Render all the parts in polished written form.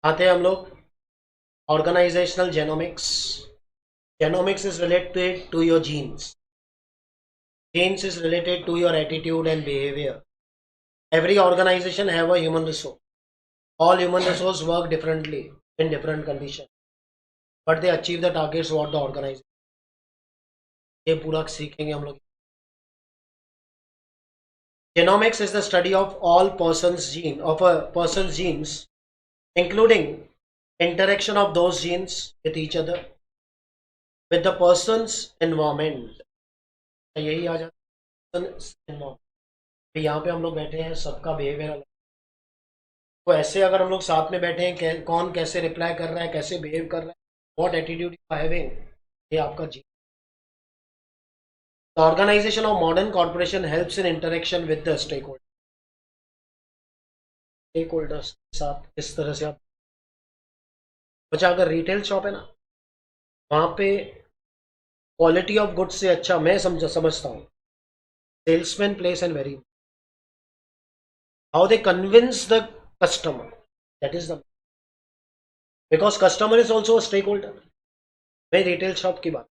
आते हैं हम लोग organisational genomics. Genomics is related to your genes. Genes is related to your attitude and behavior. Every organization have a human resource. All human resource work differently in different conditions, but they achieve the targets what the organization. ये पूरा सीखेंगे हम लोग. Genomics is the study of all a person's genes, including interaction of those genes with each other, with the person's environment. यही आ जाता है. यहाँ पे हम लोग बैठे हैं, सबका बिहेवियर अलग. तो ऐसे अगर हम लोग साथ में बैठे हैं, कौन कैसे रिप्लाई कर रहा है, कैसे बिहेव कर रहा है, व्हाट एटीट्यूड यू हैविंग, ये आपका जी. The organisation of modern corporation helps in interaction with the stakeholders के साथ इस तरह से आप. बच्चा अगर रिटेल शॉप है ना, वहाँ पे क्वालिटी ऑफ गुड्स से अच्छा मैं समझता हूँ salesman place and very how they convince the customer. That is the because customer is also a stakeholder. मैं रिटेल शॉप की बात,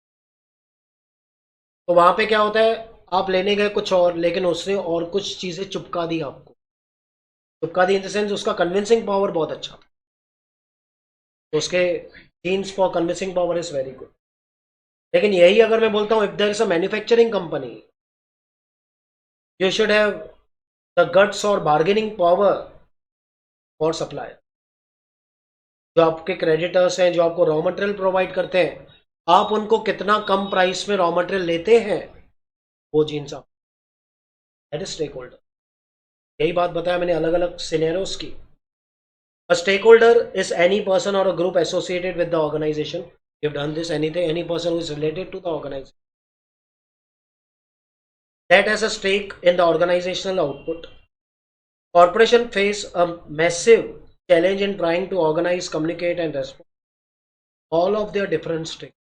तो वहां पे क्या होता है, आप लेने गए कुछ और, लेकिन उसने और कुछ चीजें चुपका दी आपको. चुपका दी इन द सेंस उसका कन्विंसिंग पावर बहुत अच्छा, तो उसके genes for convincing power is very good. लेकिन यही अगर मैं बोलता हूँ if there is a manufacturing company, you should have the guts और बार्गेनिंग पावर फॉर सप्लायर. जो आपके क्रेडिटर्स हैं, जो आपको रॉ मटेरियल प्रोवाइड करते हैं, आप उनको कितना कम प्राइस में रॉ मटेरियल लेते हैं, वो जीन्स आप. That is stakeholder. यही बात बताया मैंने अलग अलग सिनेरियोस की. A stakeholder is any person or a group associated with the organization. You've done this, anything, any person who is related to the organization that has a stake in the organizational output. Corporation face a massive challenge in trying to organize, communicate and respond all of their different stakes.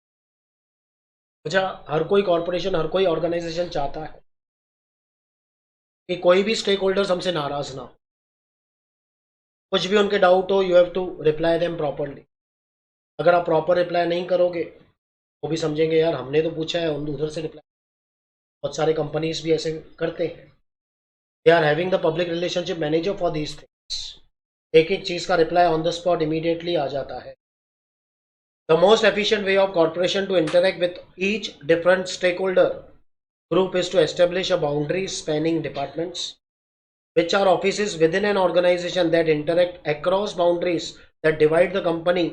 अच्छा, हर कोई corporation, हर कोई organisation चाहता है कि कोई भी stake holders हमसे नाराज ना हो. कुछ भी उनके डाउट हो, you have to reply them properly. अगर आप प्रॉपर रिप्लाई नहीं करोगे, वो भी समझेंगे यार हमने तो पूछा है, उधर से रिप्लाई. बहुत सारे कंपनीज भी ऐसे करते हैं. They are having the public relationship manager for these things. एक एक चीज का reply on the spot immediately आ जाता है. The most efficient way of corporation to interact with each different stakeholder group is to establish a boundary spanning departments, which are offices within an organization that interact across boundaries that divide the company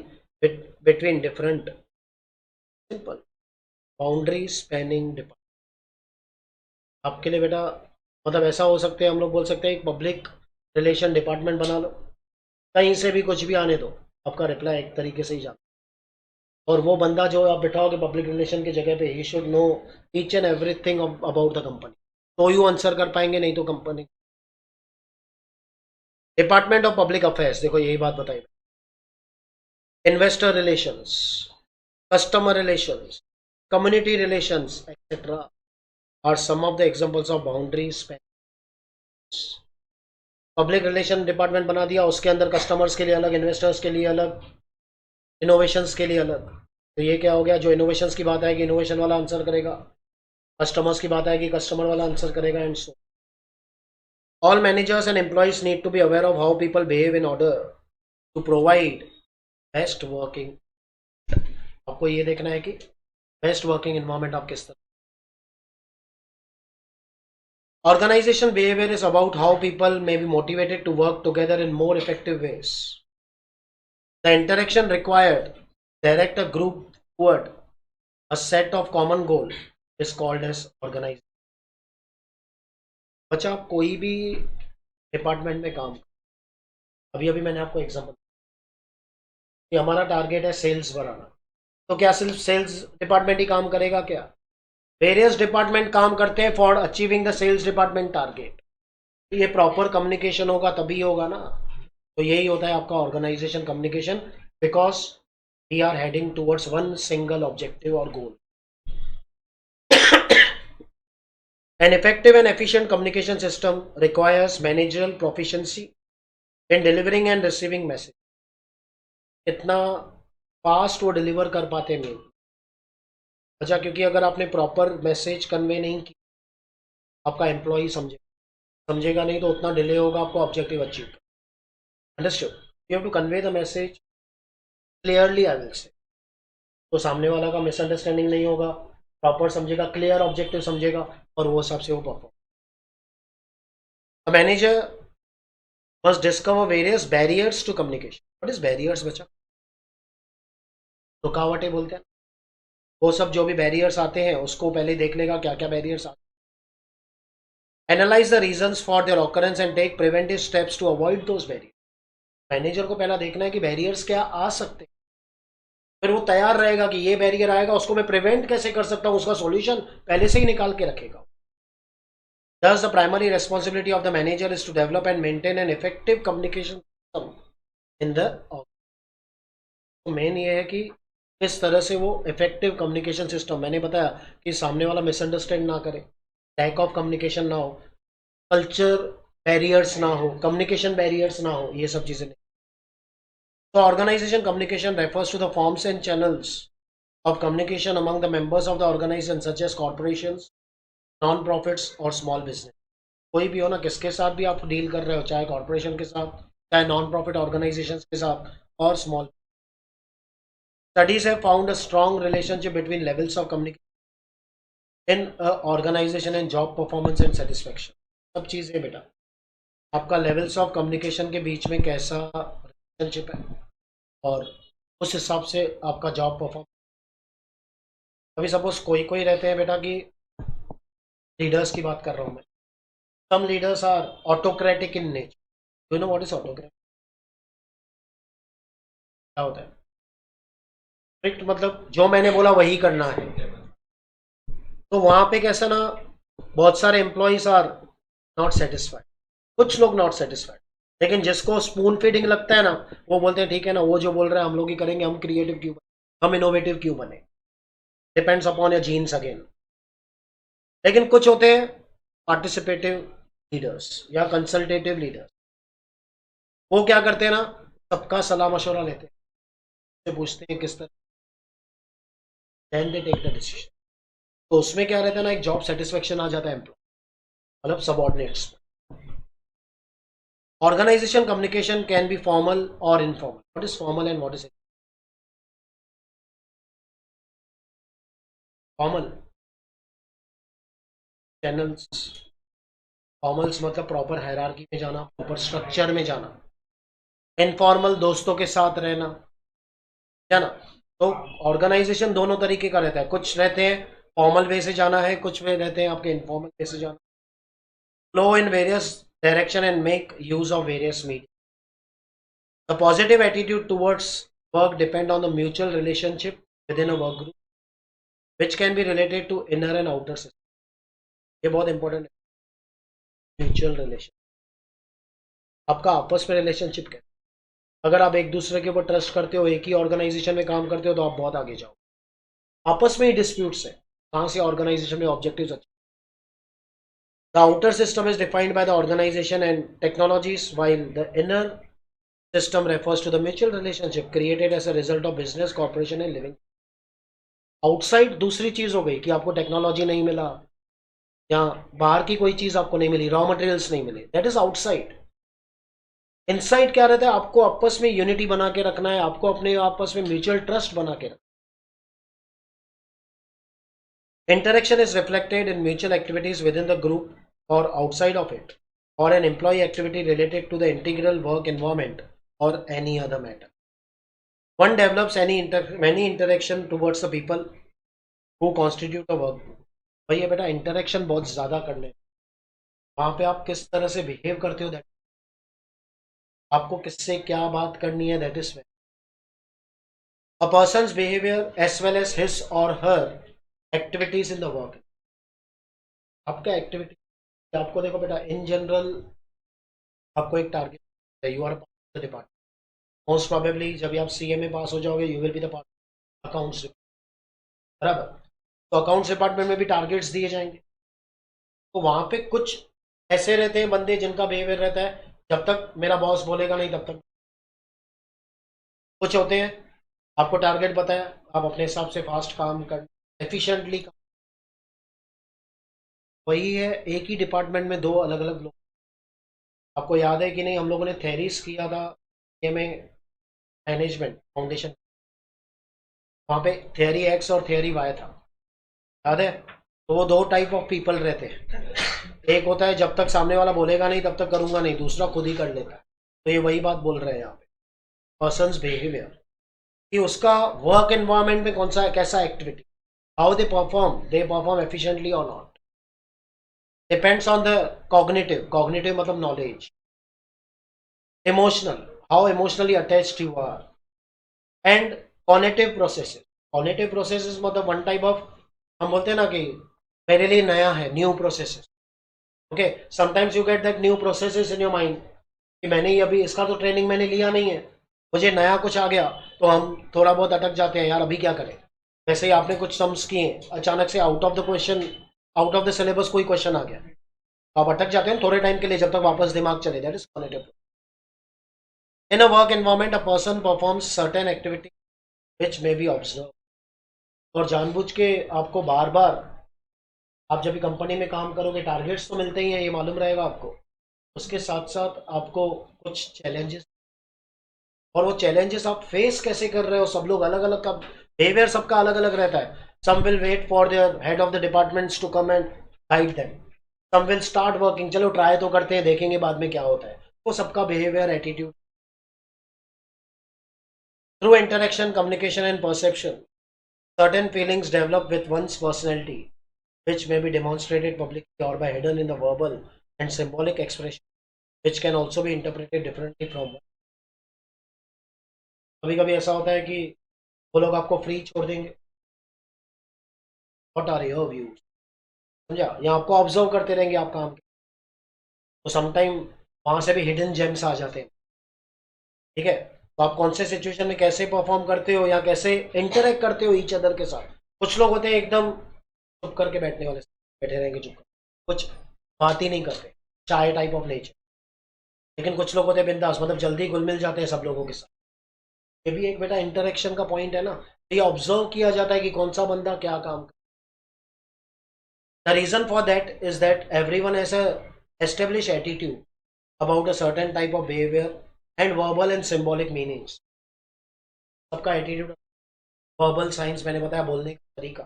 between different. Simple. Boundary spanning department. आपके लिए बेटा मतलब ऐसा हो सकता है, हम लोग बोल सकते हैं एक पब्लिक रिलेशन डिपार्टमेंट बना लो, कहीं से भी कुछ भी आने दो, आपका रिप्लाई एक तरीके से ही जाता. और वो बंदा जो आप बिठाओगे पब्लिक रिलेशन की जगह पे, he should know each and everything about the company, तो यू आंसर कर पाएंगे, नहीं तो company. Department of public affairs, देखो यही बात बताई. Investor relations, customer relations, community relations etcetera are some of the examples of boundaries. Public relation department बना दिया, उसके अंदर कस्टमर्स के लिए अलग, इन्वेस्टर्स के लिए अलग, इनोवेशंस के लिए अलग. तो ये क्या हो गया, जो इनोवेशंस की बात आएगी इनोवेशन वाला आंसर करेगा, कस्टमर्स की बात आएगी कस्टमर वाला आंसर करेगा, and so. All managers and employees need to be aware of how people behave in order to provide best working. आपको ये देखना है कि बेस्ट वर्किंग एनवायरनमेंट आप किस तरह. Organization behavior is about how people may be motivated to work together in more effective ways. The interaction required direct a group toward a set of common goal is called as organization. बच्चा आप कोई भी department में काम, अभी अभी मैंने आपको एग्जांपल कि हमारा टारगेट है सेल्स बढ़ाना, तो क्या सिर्फ सेल्स डिपार्टमेंट ही काम करेगा क्या? वेरियस डिपार्टमेंट काम करते हैं for achieving the sales department target. ये प्रॉपर कम्युनिकेशन होगा तभी होगा ना. तो यही होता है आपका organisation communication, because we are heading towards one single objective और goal. An effective and efficient communication system requires managerial proficiency in delivering and receiving messages. कितना फास्ट वो डिलीवर कर पाते हैं मेल। अच्छा, क्योंकि अगर आपने प्रॉपर मैसेज कन्वे नहीं की, आपका एम्प्लॉई समझेगा नहीं, तो उतना डिले होगा आपको objective achieve. Understood? You have to convey the message clearly, I will say. तो सामने वाला का मिसअंडरस्टैंडिंग नहीं होगा, प्रॉपर समझेगा, क्लियर ऑब्जेक्टिव समझेगा, और वो हिसाब से वो perform. A manager must discover various barriers to communication. What is barriers बच्चा? रुकावटें बोलते हैं। वो सब जो भी बैरियर्स आते हैं उसको पहले देख लेगा, क्या क्या बैरियर्स आते हैं। Analyse the reasons for their occurrence and take preventive steps to avoid those barrier. Manager को पहला देखना है कि बैरियर्स क्या आ सकते हैं, फिर वो तैयार रहेगा कि ये बैरियर आएगा, उसको मैं प्रिवेंट कैसे कर सकता हूँ, उसका सॉल्यूशन पहले से ही निकाल के रखेगा। Thus, the primary responsibility of the manager is to develop and maintain an effective communication system in the organization. तो मेन ये है कि किस तरह से वो इफेक्टिव कम्युनिकेशन सिस्टम, मैंने बताया कि सामने वाला मिसअंडरस्टैंड ना करे, लैक ऑफ कम्युनिकेशन ना हो, कल्चर बैरियर्स ना हो, कम्युनिकेशन बैरियर्स ना हो, ये सब चीज़ें नहीं। तो organisation communication refers to the forms and channels of communication among the members of the organization such as corporations, non-profits और small business। कोई भी हो ना, किसके साथ भी आप डील कर रहे हो, चाहे कॉर्पोरेशन के साथ, चाहे नॉन प्रॉफिट ऑर्गेनाइजेशंस के साथ, और small. Studies have found a strong relationship between levels of communication in organisation and job performance and satisfaction. सब चीज़ें बेटा, आपका लेवल्स ऑफ कम्युनिकेशन के बीच में कैसा रिलेशनशिप है, और उस हिसाब से आपका जॉब परफॉर्म। अभी सपोज कोई कोई रहते हैं बेटा कि लीडर्स की बात कर रहा हूँ मैं। Some leaders are autocratic in nature. You know what is autocratic? क्या होता है? स्ट्रिक्ट मतलब जो मैंने बोला वही करना है। तो वहां पे कैसा ना, बहुत सारे एम्प्लॉयज आर नॉट सेटिस्फाइड, कुछ लोग नॉट सेटिस्फाइड, लेकिन जिसको स्पून फीडिंग लगता है ना, वो बोलते हैं ठीक है ना, वो जो बोल रहा है हम लोग ही करेंगे, हम क्रिएटिव क्यों बने, हम इनोवेटिव क्यों बने। Depends upon your genes again. लेकिन कुछ होते हैं पार्टिसिपेटिव लीडर्स या कंसल्टेटिव लीडर्स, वो क्या करते हैं ना, सबका सलाह मशवरा लेते हैं, से पूछते हैं किस तरह, then they take the decision. तो उसमें क्या रहता है ना, एक जॉब सेटिस्फेक्शन आ जाता है एम्प्लॉय, मतलब subordinates. Organisation communication can be formal और informal. What is formal and what is formal? Channels. Formals मतलब प्रॉपर हायरार्की में जाना, प्रॉपर स्ट्रक्चर में जाना। इनफॉर्मल दोस्तों के साथ रहना, है ना। तो ऑर्गेनाइजेशन दोनों तरीके का रहता है, कुछ रहते हैं फॉर्मल वे से जाना है, कुछ वे रहते हैं आपके इनफॉर्मल वे से जाना। Flow in various direction and make use of various media. The positive attitude towards work depend on the mutual relationship with in a work group which can be related to inner and outer system. ये बहुत important है, mutual relation. आपका आपस में relationship क्या है? अगर आप एक दूसरे के ऊपर ट्रस्ट करते हो, एक ही ऑर्गेनाइजेशन में काम करते हो, तो आप बहुत आगे जाओ। आपस में ही डिस्प्यूट्स है, कहाँ से ऑर्गेनाइजेशन में ऑब्जेक्टिव्स अच्छे। The outer system is defined by the organization and technologies, while the inner system refers to the mutual relationship created as a result of business, corporation and living. Outside दूसरी चीज हो गई कि आपको technology नहीं मिला, या बाहर की कोई चीज आपको नहीं मिली, रॉ मटेरियल्स नहीं मिले, दैट इज आउटसाइड। इनसाइड क्या रहता है, आपको आपस में यूनिटी बना के रखना है, आपको अपने आपस में म्यूचुअल ट्रस्ट बना के रखना। Interaction is reflected in mutual activities within the group or outside of it, or an employee activity related to the integral work environment or any other matter. One develops many interaction towards the people who constitute a work group. भाई ये बेटा interaction बहुत ज़्यादा करने, वहाँ पे आप किस तरह से बिहेव करते हो, दैट आपको किससे क्या बात करनी है, that is a person's behavior as well as his or her activities in the work। आपका एक्टिविटी, आपको देखो बेटा इन जनरल आपको एक टारगेट है, you are part of the department. Most probably जब आप सीए में पास हो जाओगे, you will be the part accounts, बराबर। तो अकाउंट्स डिपार्टमेंट में भी टारगेट्स दिए जाएंगे। तो वहां पे कुछ ऐसे रहते हैं बंदे जिनका बिहेवियर रहता है, जब तक मेरा बॉस बोलेगा नहीं तब तक, कुछ होते हैं आपको टारगेट पता है, आप अपने हिसाब से फास्ट काम कर, एफिशिएंटली। वही है, एक ही डिपार्टमेंट में दो अलग अलग लोग। आपको याद है कि नहीं, हम लोगों ने थेरीज किया था ये में, मैनेजमेंट फाउंडेशन, वहाँ पे थियरी एक्स और थियरी वाई था, याद है? तो वो दो टाइप ऑफ पीपल रहते हैं। एक होता है जब तक सामने वाला बोलेगा नहीं तब तक करूंगा नहीं, दूसरा खुद ही कर लेता है। तो ये वही बात बोल रहे हैं यहाँ पे, पर्सनस बिहेवियर, कि उसका वर्क एनवायरनमेंट में कौन सा कैसा activity, how they perform efficiently और not, depends on the cognitive, cognitive मतलब knowledge, emotional, how emotionally attached you are, and cognitive processes. Cognitive processes मतलब वन टाइप ऑफ, हम बोलते हैं ना कि मेरे लिए नया है, new processes. Okay, sometimes you get that new processes in your mind कि मैंने ही अभी इसका तो ट्रेनिंग मैंने लिया नहीं है, मुझे नया कुछ आ गया, तो हम थोड़ा बहुत अटक जाते हैं, यार अभी क्या करें। वैसे ही आपने कुछ सम्स किए, अचानक से out of the question, out of the syllabus कोई क्वेश्चन आ गया, तो आप अटक जाते हैं थोड़े टाइम के लिए, जब तक वापस दिमाग चले, that is cognitive. In a work environment a person performs certain activity which may be observe, और जानबूझ के आपको बार बार, आप जब भी कंपनी में काम करोगे टारगेट्स तो मिलते ही हैं, ये मालूम रहेगा आपको, उसके साथ साथ आपको कुछ चैलेंजेस, और वो चैलेंजेस आप फेस कैसे कर रहे हो, सब लोग अलग अलग का बिहेवियर, सबका अलग अलग रहता है। Some will wait for their head of the departments to come and guide them, some will start working, चलो ट्राई तो करते हैं, देखेंगे बाद में क्या होता है। वो सबका behaviour, attitude. Through interaction, communication and perception, certain feelings develop with one's personality, which may be demonstrated publicly or by hidden in the verbal and symbolic expression, which can also be interpreted differently from one. कभी कभी ऐसा होता है कि वो लोग आपको free छोड़ देंगे, व्हाट आर योर व्यूज, समझा, या आपको ऑब्जर्व करते रहेंगे आप काम के, तो समटाइम वहां से भी हिडन जेम्स आ जाते हैं। ठीक है, तो आप कौन से सिचुएशन में कैसे परफॉर्म करते हो या कैसे इंटरेक्ट करते हो ईच अदर के साथ। कुछ लोग होते हैं एकदम चुप करके बैठने वाले, बैठे रहेंगे चुप कर, कुछ बात ही नहीं करते, चाय टाइप ऑफ नेचर। लेकिन कुछ लोग होते हैं बिंदास, मतलब जल्दी घुल मिल जाते हैं सब लोगों के साथ। ये भी एक बेटा इंटरेक्शन का पॉइंट है ना, तो ये ऑब्जर्व किया जाता है कि कौन सा बंदा क्या काम कर। The reason for that is that everyone has a establish attitude about a certain type of behaviour and verbal and symbolic meanings. सबका एटीट्यूड, वर्बल साइंस मैंने बताया, बोलने का तरीका।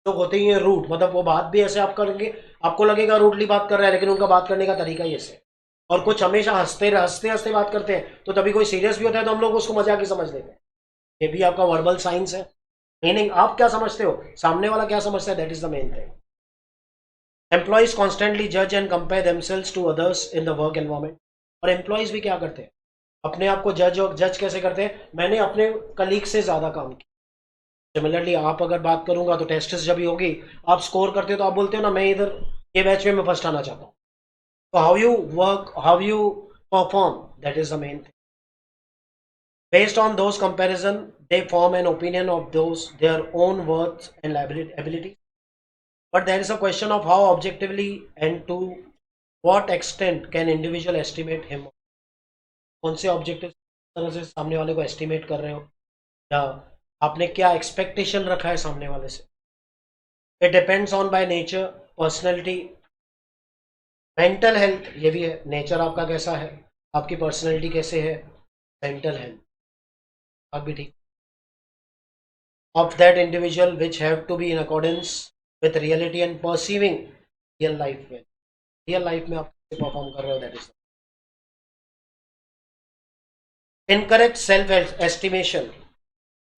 लोग होते ही हैं रूट, मतलब वो बात भी ऐसे आप करेंगे, आपको लगेगा रूटली बात कर रहा है, लेकिन उनका बात करने का तरीका ही ऐसे। और कुछ हमेशा हंसते हंसते हंसते बात करते हैं, तो तभी कोई सीरियस भी होता है तो हम लोग उसको मजाक ही समझ लेते हैं। ये भी आपका वर्बल साइंस है। मीनिंग आप क्या समझते हो, सामने वाला क्या समझता है, that is the main thing. Employees constantly जज and compare themselves to others in the work environment. और एम्प्लॉइज भी क्या करते हैं, अपने आप को जज, और जज कैसे करते हैं, मैंने अपने कलीग से ज्यादा काम किया। सिमिलरली आप अगर बात करूंगा तो टेस्ट जब भी होगी, आप स्कोर करते हो तो आप बोलते हो ना, मैं इधर ये बैच में मैं फर्स्ट आना चाहता हूँ। तो how you work, how you perform, that is the main thing. Based on those comparison, they form an opinion of those their own worth and ability. But there is a question of how objectively and to what extent can individual estimate him. कौन से objective तरह से सामने वाले को estimate कर रहे हो, या आपने क्या एक्सपेक्टेशन रखा है सामने वाले से। It depends on by nature, personality, mental health, ये भी है, नेचर आपका कैसा है, आपकी पर्सनैलिटी कैसे है, मेंटल हेल्थ आप भी ठीक, of that individual which have to be in accordance with reality and perceiving real life में, real life में आप कैसे परफॉर्म कर रहे हो, that is incorrect self estimation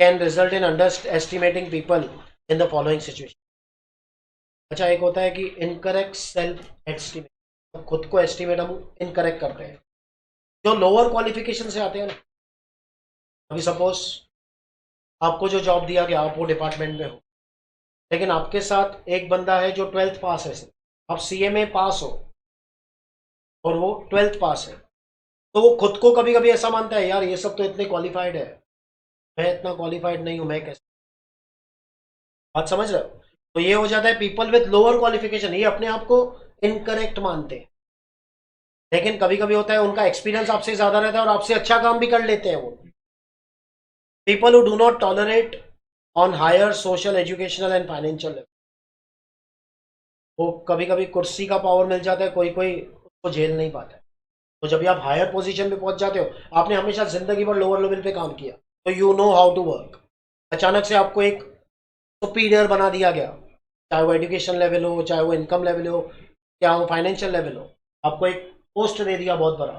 can result in underestimating people in the following situation. अच्छा, एक होता है कि इनकरेक्ट सेल्फ एस्टिमेट, खुद को एस्टिमेट हम इनकरेक्ट करते हैं, जो लोअर क्वालिफिकेशन से आते हैं ना। अभी सपोज आपको जो जॉब दिया गया, आप वो डिपार्टमेंट में हो, लेकिन आपके साथ एक बंदा है जो 12th पास है, आप सीए में पास हो और वो 12th पास है, तो वो खुद को कभी कभी ऐसा मानता है, यार ये सब तो इतने क्वालिफाइड है, मैं इतना क्वालिफाइड नहीं हूं, मैं कैसे, बात समझ रहे हो। तो ये हो जाता है पीपल विद लोअर क्वालिफिकेशन, ये अपने आप को इनकरेक्ट मानते हैं। लेकिन कभी कभी होता है उनका एक्सपीरियंस आपसे ज्यादा रहता है और आपसे अच्छा काम भी कर लेते हैं वो, People who do not tolerate on higher social, educational and financial level. वो कभी कभी कुर्सी का पावर मिल जाता है, कोई कोई उसको झेल नहीं पाता है। तो जब भी आप हायर पोजीशन पे पहुंच जाते हो, आपने हमेशा जिंदगी भर लोअर लेवल पे काम किया, तो you know how to work. अचानक से आपको एक सुपीरियर बना दिया गया, चाहे वो एजुकेशन लेवल हो, चाहे वो इनकम लेवल हो, क्या वो फाइनेंशियल लेवल हो, आपको एक पोस्ट दे दिया बहुत बड़ा,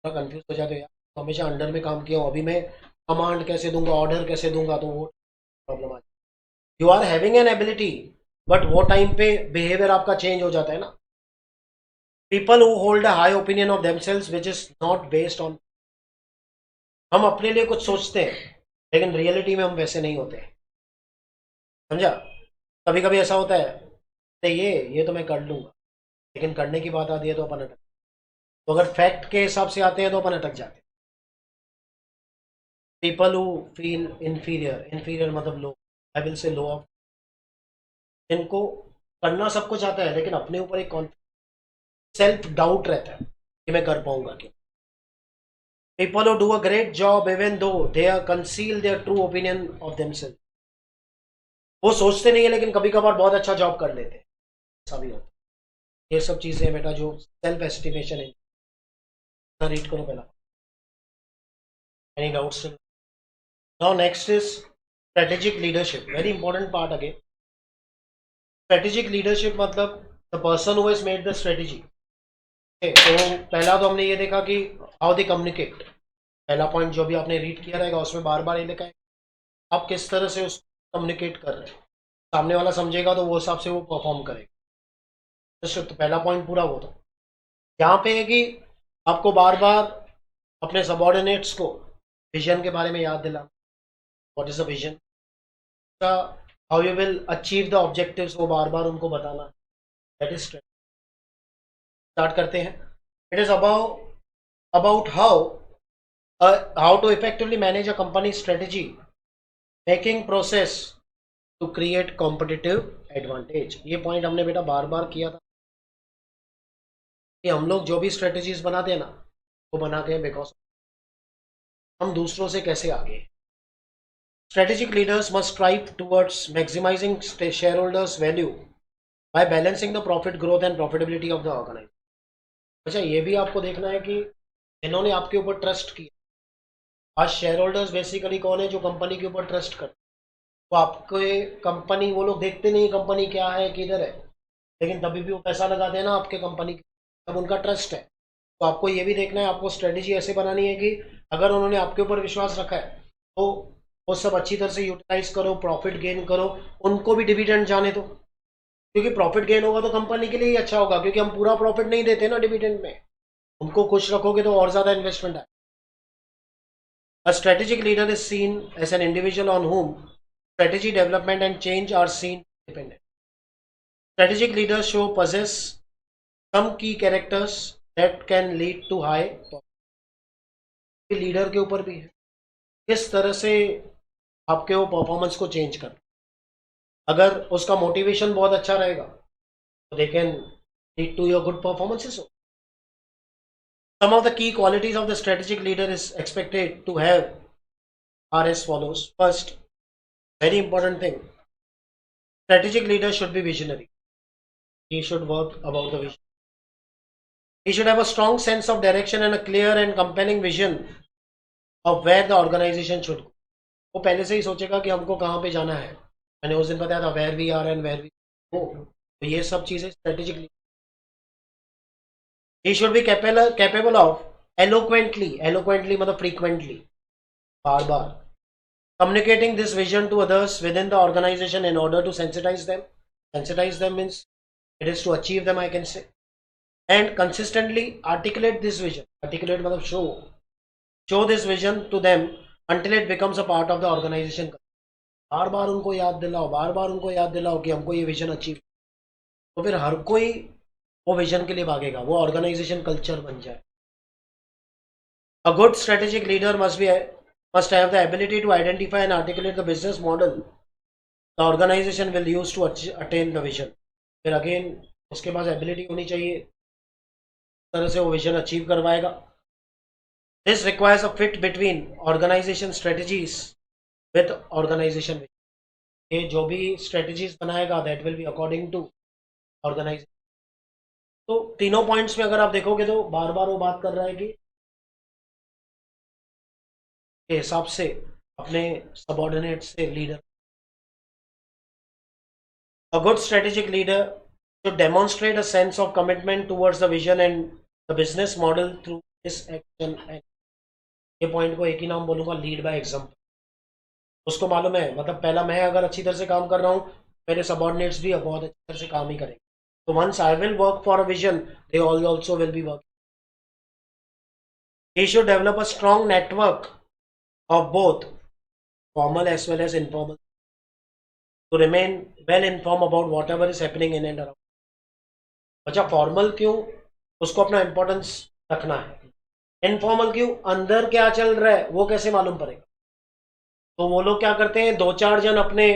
थोड़ा कंफ्यूज हो जाते हो यार, तो हमेशा अंडर में काम किया हूँ, अभी मैं कमांड कैसे दूंगा, ऑर्डर कैसे दूंगा, तो वो प्रॉब्लम आ जाती। You are having an ability, but वो टाइम पे बिहेवियर आपका चेंज हो जाता है ना। People who hold a high opinion of themselves which is not based on, हम अपने लिए कुछ सोचते हैं लेकिन रियलिटी में हम वैसे नहीं होते, समझा। कभी कभी ऐसा होता है, तो ये तो मैं कर लूंगा, लेकिन करने की बात आती है तो अपन अटक, तो अगर फैक्ट के हिसाब से आते हैं तो अपन अटक जाते हैं। People who feel inferior, inferior मतलब लो, आई विल से लो ऑफ, इनको करना सब कुछ आता है लेकिन अपने ऊपर एक सेल्फ डाउट रहता है कि मैं कर पाऊंगा कि। People who do a great job even though they are conceal their true opinion of themself, वो सोचते नहीं है लेकिन कभी कभार बहुत अच्छा जॉब कर लेते हैं, ऐसा भी होता है। ये सब चीजें हैं बेटा जो सेल्फ एस्टिमेशन है। रीड करो पहला, any doubts? Now next is strategic leadership, very important part again. Strategic leadership मतलब the person who has made the strategy. तो पहला तो हमने ये देखा कि हाउ दे कम्युनिकेट, पहला पॉइंट जो भी आपने रीड किया रहेगा उसमें बार बार ये लिखा है आप किस तरह से उसको कम्युनिकेट कर रहे हैं, सामने वाला समझेगा तो वो हिसाब से वो परफॉर्म करेगा। तो पहला पॉइंट पूरा वो था। यहाँ पे है कि आपको बार बार अपने सबॉर्डिनेट्स को विजन के बारे में याद दिलाना, what is the vision, how you will achieve the objectives, वो बार बार उनको बताना, दैट इज। स्टार्ट करते हैं। It is about how to effectively manage a company strategy, making process to create competitive advantage. ये पॉइंट हमने बेटा बार बार किया था कि हम लोग जो भी स्ट्रेटेजीज बनाते हैं ना, वो बनाते हैं बिकॉज हम दूसरों से कैसे आगे। Strategic leaders must strive towards maximising shareholders value by balancing the profit growth and profitability of the organisation. अच्छा, ये भी आपको देखना है कि इन्होंने आपके ऊपर ट्रस्ट किया। आज शेयर होल्डर्स बेसिकली कौन है, जो कंपनी के ऊपर ट्रस्ट करते, तो आपके कंपनी, वो लोग देखते नहीं कंपनी क्या है किधर है, लेकिन तभी भी वो पैसा लगाते हैं ना आपके कंपनी की, तब उनका ट्रस्ट है। तो आपको ये भी देखना है, आपको स्ट्रेटेजी ऐसे बनानी है कि अगर उन्होंने आपके ऊपर विश्वास रखा है तो वो सब अच्छी तरह से यूटिलाइज करो, प्रॉफिट गेन करो, उनको भी डिविडेंड जाने दो, क्योंकि प्रॉफिट गेन होगा तो कंपनी के लिए ही अच्छा होगा, क्योंकि हम पूरा प्रॉफिट नहीं देते ना डिविडेंड में। उनको खुश रखोगे तो और ज्यादा इन्वेस्टमेंट है। A strategic leader is seen as an individual on whom strategy development and change are seen dependent. Strategic leaders show possess some key characters that can lead to high performance. Leader के ऊपर भी है किस तरह से आपके वो performance को चेंज कर। अगर उसका मोटिवेशन बहुत अच्छा रहेगा तो they can lead to your good performances. Some of the key qualities of the strategic leader is expected to have are as follows. First, very important thing, strategic leader should be visionary. He should work about the vision. He should have a strong sense of direction and a clear and compelling vision of where the organization should go. वो पहले से ही सोचेगा कि हमको कहाँ पे जाना है। मैंने उस दिन बताया था where we are and where we go, तो ये सब चीजें strategically. He should be capable of eloquently मतलब frequently, बार बार communicating this vision to others within the organization in order to sensitize them. Sensitize them means it is to achieve them, I can say. And consistently articulate this vision. Articulate मतलब show this vision to them until it becomes a part of the organization. बार बार उनको याद दिलाओ कि हमको ये vision achieve, तो फिर हर कोई वो विजन के लिए भागेगा, वो ऑर्गेनाइजेशन कल्चर बन जाए। A good strategic leader must have the ability to identify and articulate the business model the organization will use to attain the vision. फिर अगेन उसके पास एबिलिटी होनी चाहिए, इस तरह से वो विजन अचीव करवाएगा। This requires a fit between organization strategies with organization. ये जो भी strategies बनाएगा that will be according to organization. तो तीनों पॉइंट्स में अगर आप देखोगे तो बार बार वो बात कर रहा है कि के हिसाब से अपने सबऑर्डिनेट से leader. A good strategic leader should demonstrate a sense of commitment towards the vision and the business model through his action. And ये पॉइंट को एक ही नाम बोलूंगा, लीड बाय एग्जांपल. उसको मालूम है, मतलब पहला मैं अगर अच्छी तरह से काम कर रहा हूँ, मेरे सबऑर्डिनेट्स भी बहुत अच्छी तरह से काम ही करेंगे. तो once I will work for a vision, they also will be work. He should develop a strong network of both formal as well as informal to remain well informed about whatever is happening in and around. अच्छा, formal क्यों? उसको अपना importance रखना है. Informal क्यों? अंदर क्या चल रहा है वो कैसे मालूम पड़ेगा? तो वो लोग क्या करते हैं, दो चार जन अपने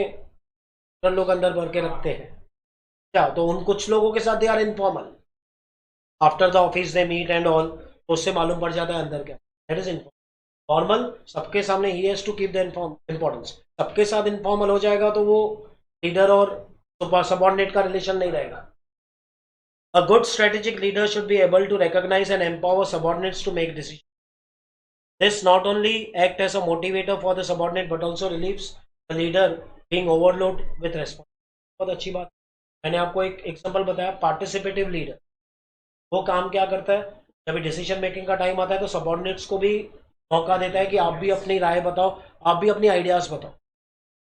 लोग अंदर भर के रखते हैं क्या, तो उन कुछ लोगों के साथ they are informal. After the office they meet and all, तो उससे मालूम पड़ जाता है अंदर क्या. That is informal. फॉर्मल सबके सामने he has to keep the importance. सबके साथ इनफॉर्मल हो जाएगा तो वो लीडर और सबऑर्डिनेट का रिलेशन नहीं रहेगा. A good strategic leader should be able to recognize and empower subordinates to make decisions. This not only acts as a motivator for the subordinate but also relieves the leader being overloaded with responsibility. बहुत अच्छी बात. मैंने आपको एक example बताया, participative leader. वो काम क्या करता है, जब डिसीजन मेकिंग का टाइम आता है तो सबऑर्डिनेट्स को भी मौका देता है कि आप भी अपनी राय बताओ, आप भी अपनी आइडियाज बताओ.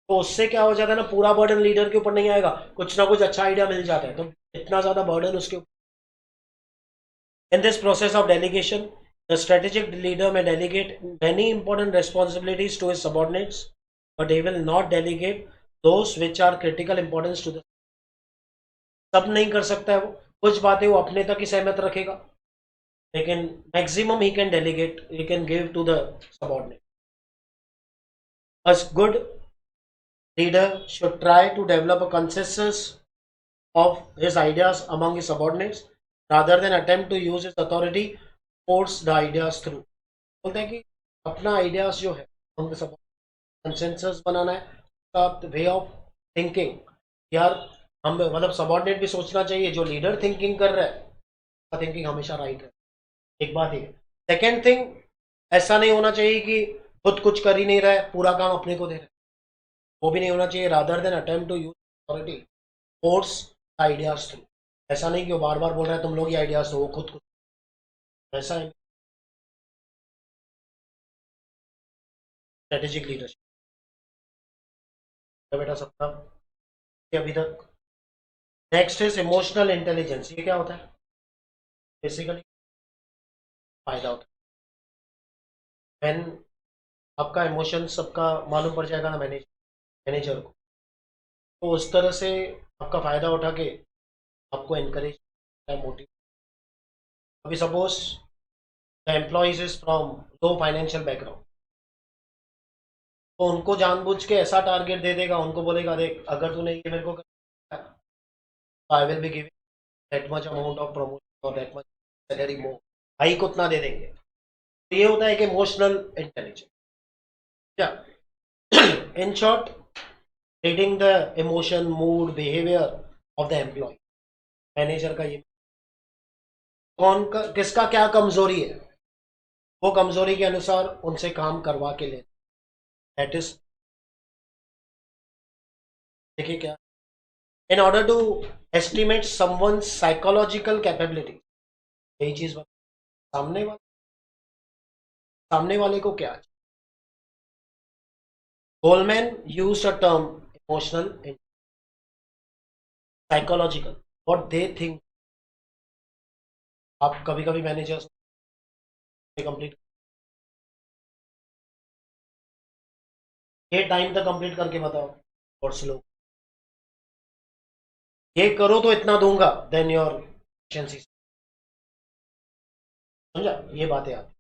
तो उससे क्या हो जाता है ना, पूरा बर्डन लीडर के ऊपर नहीं आएगा, कुछ ना कुछ अच्छा आइडिया मिल जाता है, तो इतना ज्यादा बर्डन उसके ऊपर. In this process of delegation, the strategic leader may delegate many important responsibilities to his subordinates, but he will not delegate those which are critical importance to the. सब नहीं कर सकता है वो, कुछ बातें वो अपने तक ही सहमत रखेगा, लेकिन maximum he can delegate, he can give to the subordinate. A good leader should try to develop a consensus of his ideas among his subordinates rather than attempt to use his authority force the ideas through. बोलते हैं कि अपना ideas जो है consensus बनाना है, उसका way of thinking. यार हम मतलब सबऑर्डिनेट भी सोचना चाहिए, जो लीडर थिंकिंग कर रहा है थिंकिंग हमेशा राइट है. एक बात ही है. सेकेंड थिंग, ऐसा नहीं होना चाहिए कि खुद कुछ कर ही नहीं रहा है, पूरा काम अपने को दे रहा है. वो भी नहीं होना चाहिए. Rather than attempt to use authority force ideas through. ऐसा नहीं कि वो बार बार बोल रहा है तुम लोग ही आइडियाज दो, वो खुद कुछ. ऐसा है स्ट्रेटेजिक लीडरशिप. बेटा सबका अभी तक. Next is emotional intelligence. ये क्या होता है? बेसिकली फायदा होता है व्हेन आपका इमोशन सबका मालूम पड़ जाएगा ना मैनेजर को, तो उस तरह से आपका फायदा उठा के आपको एनकरेज, मोटिव. अभी suppose the employees is from low financial background, तो उनको जानबूझ के ऐसा टारगेट दे देगा, उनको बोलेगा देख अगर तूने ये मेरे को I will be giving that much amount of promotion और that much salary more, hike उतना दे देंगे. तो ये होता है कि इमोशनल इंटेलिजेंस. क्या in short, reading the emotion, mood, behaviour of the employee. Manager का ये किसका क्या कमजोरी है, वो कमजोरी के अनुसार उनसे काम करवा के ले. दैट इज, देखिए क्या, in order to estimate someone psychological capability. यही चीज सामने वाले को क्या. Goleman used a term emotional psychological, what they think. आप कभी कभी मैनेजर्स कंप्लीट, ये टाइम तक कंप्लीट करके बताओ और स्लो, ये करो तो इतना दूंगा, देन योर एफिशिएंसी. समझा ये बातें आप.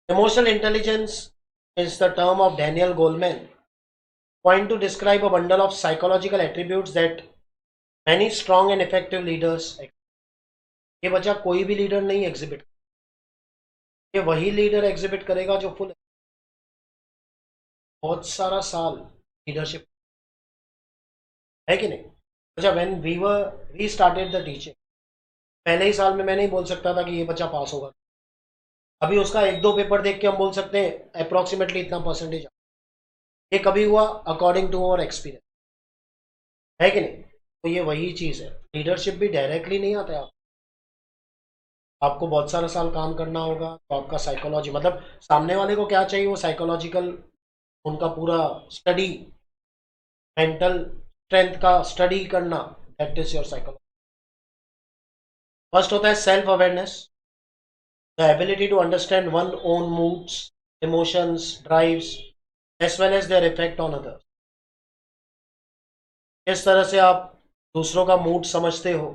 Emotional intelligence is the term of Daniel Goleman, coined to describe a bundle of psychological attributes that many strong and effective leaders. ये बचा कोई भी लीडर नहीं एग्जिबिट. ये वही लीडर एग्जिबिट करेगा जो बहुत सारा साल लीडरशिप है कि नहीं। अच्छा, when we started the teaching, पहले ही साल में मैं नहीं बोल सकता था कि ये बच्चा पास होगा। अभी उसका एक दो पेपर देख के हम बोल सकते हैं अप्रोक्सीमेटली इतना परसेंटेज। ये कभी हुआ अकॉर्डिंग टू अवर एक्सपीरियंस, है कि नहीं। तो ये वही चीज़ है, लीडरशिप भी डायरेक्टली नहीं आता है। आपको बहुत सारा साल काम करना होगा, तो आपका साइकोलॉजी, मतलब सामने वाले को क्या चाहिए, वो साइकोलॉजिकल, उनका पूरा स्टडी, मेंटल स्ट्रेंथ का स्टडी करना, that is your psychology. First होता है self awareness, the ability to understand one own moods, emotions, drives as well as their effect on others. किस तरह से आप दूसरों का मूड समझते हो,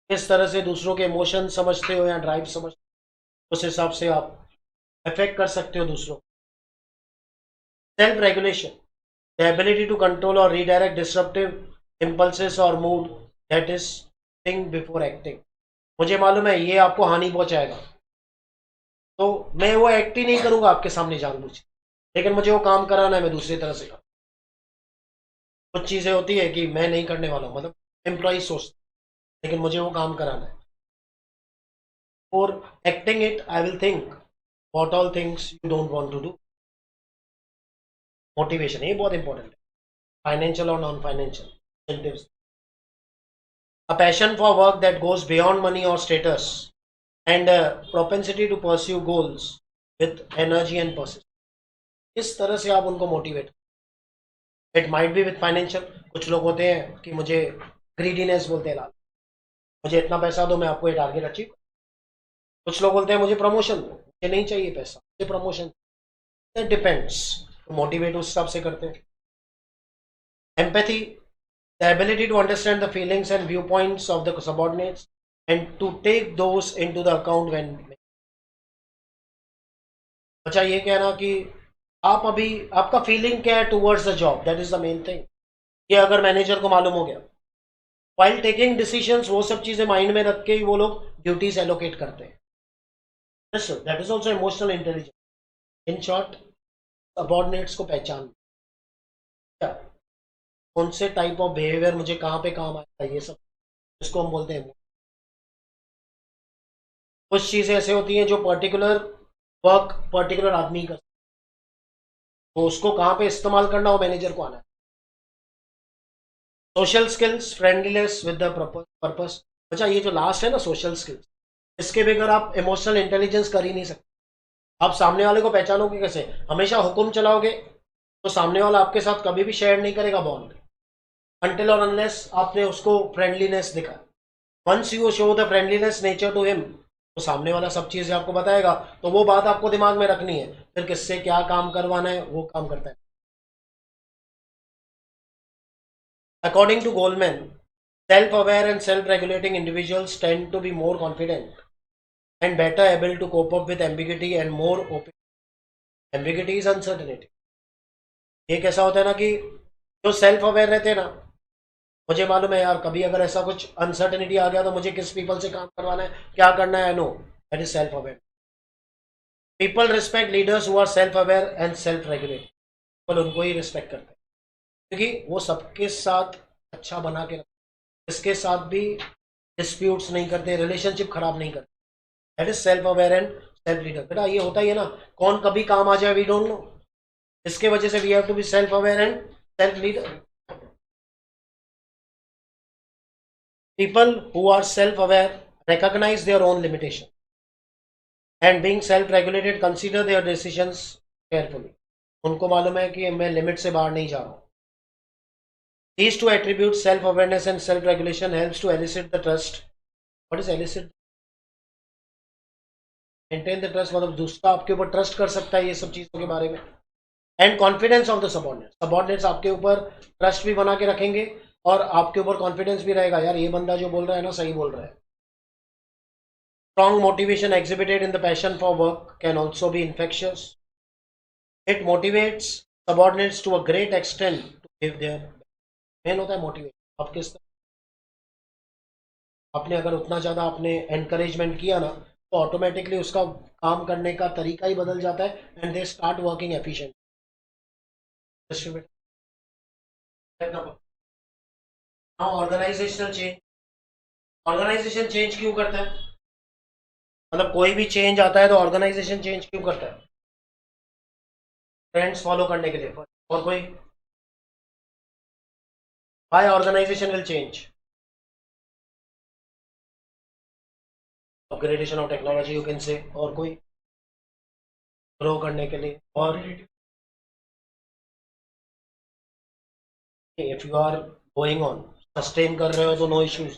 किस तरह से दूसरों के इमोशन समझते हो या ड्राइव समझते हो, उस हिसाब से आप अफेक्ट कर सकते हो दूसरों को। Self regulation, the ability to control और रीडायरेक्ट डिस्ट्रप्टिव इम्पल्सेस और mood, that is think before acting. मुझे मालूम है ये आपको हानि पहुंचाएगा, तो मैं वो एक्ट ही नहीं करूंगा आपके सामने जानबूझ के, लेकिन मुझे वो काम कराना है, मैं दूसरी तरह से करूँ। कुछ चीज़ें होती है कि मैं नहीं करने वाला हूँ, मतलब एम्प्लॉय सोचते, लेकिन मुझे वो काम कराना है। For acting it I will think what all things you don't want to do. Motivation ये बहुत इंपॉर्टेंट है, फाइनेंशियल और non financial incentives. A passion for work that goes beyond money or status, and a propensity to pursue goals with energy and persistence. इस तरह से आप उनको motivate, it might be with financial. कुछ लोग होते हैं कि मुझे ग्रीडीनेस बोलते हैं, लाल, मुझे इतना पैसा दो मैं आपको ये टारगेट अचीव। कुछ लोग बोलते हैं मुझे प्रमोशन दो, मुझे नहीं चाहिए पैसा, मुझे प्रमोशन। इट डिपेंड्स, मोटिवेट उस हिसाब से करते हैं। Empathy, the ability to understand the feelings and viewpoints of the subordinates and to take those into the account when। अच्छा, ये कहना कि आप अभी आपका फीलिंग क्या है towards the job, that is the main thing. ये अगर मैनेजर को मालूम हो गया, वाइल टेकिंग डिसीजंस, वो सब चीजें माइंड में रख के ही वो लोग ड्यूटीज एलोकेट करते हैं। That is also emotional intelligence. In short, subordinates को पहचान, कौन से टाइप ऑफ बिहेवियर मुझे कहाँ पे काम आएगा, ये सब इसको हम बोलते हैं। कुछ चीज़ें ऐसे होती हैं जो पर्टिकुलर वर्क पर्टिकुलर आदमी कर, तो उसको कहाँ पे इस्तेमाल करना वो मैनेजर को आना है। Social skills, friendliness with the purpose. अच्छा, ये जो लास्ट है ना सोशल स्किल्स, इसके बगैर आप इमोशनल इंटेलिजेंस कर ही नहीं सकते। आप सामने वाले को पहचानोगे कैसे, हमेशा हुक्म चलाओगे तो सामने वाला आपके साथ कभी भी शेयर नहीं करेगा बॉन्ड, अनटिल और अनलेस आपने उसको फ्रेंडलीनेस दिखा। Once you show the friendliness nature to him, तो सामने वाला सब चीजें आपको बताएगा, तो वो बात आपको दिमाग में रखनी है, फिर किससे क्या काम करवाना है वो काम करता है। According to Goleman, self aware and self regulating individuals tend to be more confident and better able to cope up with ambiguity and more open. Ambiguity is uncertainty. ये कैसा होता है ना कि जो सेल्फ अवेयर रहते हैं ना, मुझे मालूम है यार कभी अगर ऐसा कुछ अनसर्टेनिटी आ गया तो मुझे किस पीपल से काम करवाना है, क्या करना है, no, that is self aware. People respect leaders who are self aware and self regulate. पीपल उनको ही रिस्पेक्ट करते हैं क्योंकि वो सबके साथ अच्छा बना के रखते, इसके साथ भी डिस्प्यूट्स नहीं करते, रिलेशनशिप खराब नहीं करते। That is self aware and self leader. बेटा ये होता ही है ना, कौन कभी काम आ जाए वी डोंट नो, इसके वजह से we have to be self aware and self leader. People who are self-aware recognize their own limitation and being self-regulated consider their decisions carefully. उनको मालूम है कि मैं लिमिट से बाहर नहीं जा रहा हूँ। These two attributes, self-awareness and self-regulation, helps to elicit the trust. What is elicit? Maintain the trust, मतलब दूसरा आपके ऊपर ट्रस्ट कर सकता है ये सब चीज़ों के बारे में। And confidence of the subordinates, subordinates आपके ऊपर ट्रस्ट भी बना के रखेंगे और आपके ऊपर कॉन्फिडेंस भी रहेगा, यार ये बंदा जो बोल रहा है ना सही बोल रहा है। Strong motivation exhibited in the passion for work can also be infectious. It motivates subordinates to a great extent to give their main होता है मोटिवेशन। आप किस, आपने अगर उतना ज़्यादा आपने एनकरेजमेंट किया ना, तो ऑटोमेटिकली उसका काम करने का तरीका ही बदल जाता है and they start working efficient. Organisational change, organisation change क्यों करता है? मतलब कोई भी चेंज आता है तो ऑर्गेनाइजेशन चेंज क्यों करता है? ट्रेंड्स फॉलो करने के लिए। और कोई? Why organisation will change? Upgradation of technology you can say. और कोई? ग्रो करने के लिए। और if you are going on, sustain कर रहे हो तो no issues.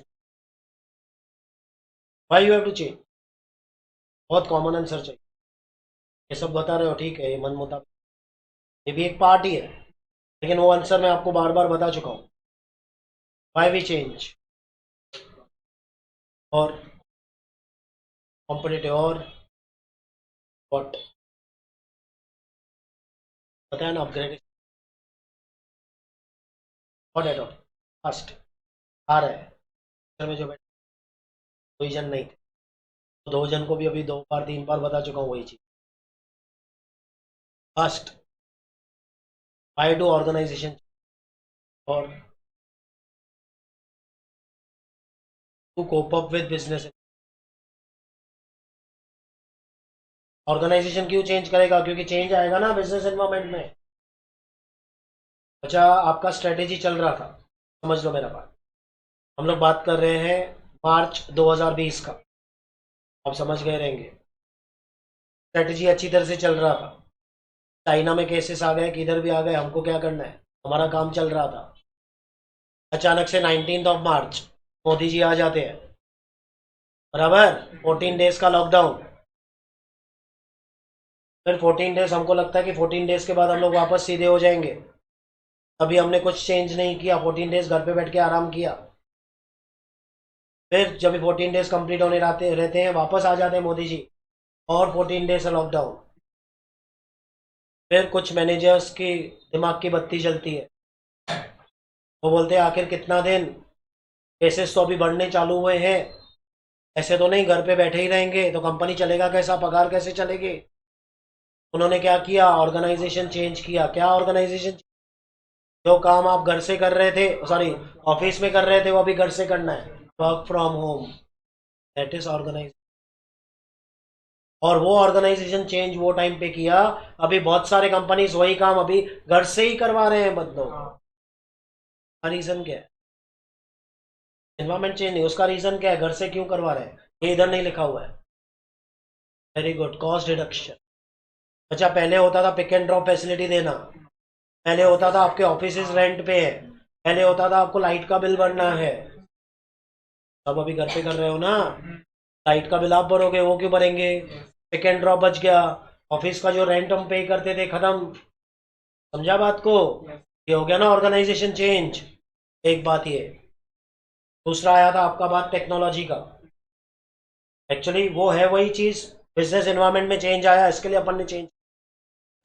Why you have to change? बहुत कॉमन आंसर चाहिए। ये सब बता रहे हो ठीक है, ये मन मुताबिक, ये भी एक पार्ट ही है, लेकिन वो आंसर मैं आपको बार बार बता चुका हूँ। Why we change? और कॉम्पिटिटिव। और व्हाट? बताया ना, upgrade. What at all? First आ रहा है में जो बैठे, कोई जन नहीं थे, तो दो जन को भी अभी 2 बार 3 बार बता चुका हूँ वही चीज। First, why do organisation? और to cope up with business. Organisation क्यों चेंज करेगा? क्योंकि चेंज आएगा ना बिजनेस एनवायरमेंट में। अच्छा, आपका स्ट्रेटेजी चल रहा था, समझ लो मेरा बात। हम लोग बात कर रहे हैं मार्च 2020 का, आप समझ गए रहेंगे। स्ट्रेटेजी अच्छी तरह से चल रहा था, चाइना में केसेस आ गए, किधर भी आ गए, हमको क्या करना है, हमारा काम चल रहा था। अचानक से 19 मार्च मोदी जी आ जाते हैं, बराबर, 14 डेज का लॉकडाउन। फिर 14 डेज, हमको लगता है कि 14 डेज के बाद हम लोग वापस सीधे हो जाएंगे। अभी हमने कुछ चेंज नहीं किया, 14 डेज घर पे बैठ के आराम किया। फिर जब 14 डेज कंप्लीट होने रहते हैं, वापस आ जाते हैं मोदी जी, और 14 डेज का लॉकडाउन। फिर कुछ मैनेजर्स की दिमाग की बत्ती जलती है, वो बोलते हैं आखिर कितना दिन, केसेस तो अभी बढ़ने चालू हुए हैं, ऐसे तो नहीं घर पे बैठे ही रहेंगे, तो कंपनी चलेगा कैसा, पगार कैसे चलेगी। उन्होंने क्या किया, ऑर्गेनाइजेशन चेंज किया। क्या ऑर्गेनाइजेशन? जो काम आप घर से कर रहे थे, सॉरी, ऑफिस में कर रहे थे, वो अभी घर से करना है, work from home. That is organise. और वो ऑर्गेनाइजेशन चेंज वो टाइम पे किया, अभी बहुत सारे कंपनीज वही काम अभी घर से ही करवा रहे हैं बंदों को। का रीजन क्या है? एनवायरमेंट चेंज नहीं, उसका रीजन क्या है, घर से क्यों करवा रहे हैं, ये इधर नहीं लिखा हुआ है। Very good, cost deduction. अच्छा, पहले होता था पिक एंड ड्रॉप फैसिलिटी देना, पहले होता था आपके ऑफिस रेंट पे है, पहले होता था आपको लाइट का बिल भरना है, सब अभी घर पे कर रहे हो ना। लाइट का बिल आप भरोगे, वो क्यों भरेंगे? पिक एंड ड्रॉप बच गया, ऑफिस का जो रेंट हम पे करते थे खत्म। समझा बात को? ये हो गया ना ऑर्गेनाइजेशन चेंज। एक बात ये, दूसरा आया था आपका बात टेक्नोलॉजी का। एक्चुअली वो है वही चीज, बिजनेस एनवायरनमेंट में चेंज आया, इसके लिए अपन ने चेंज।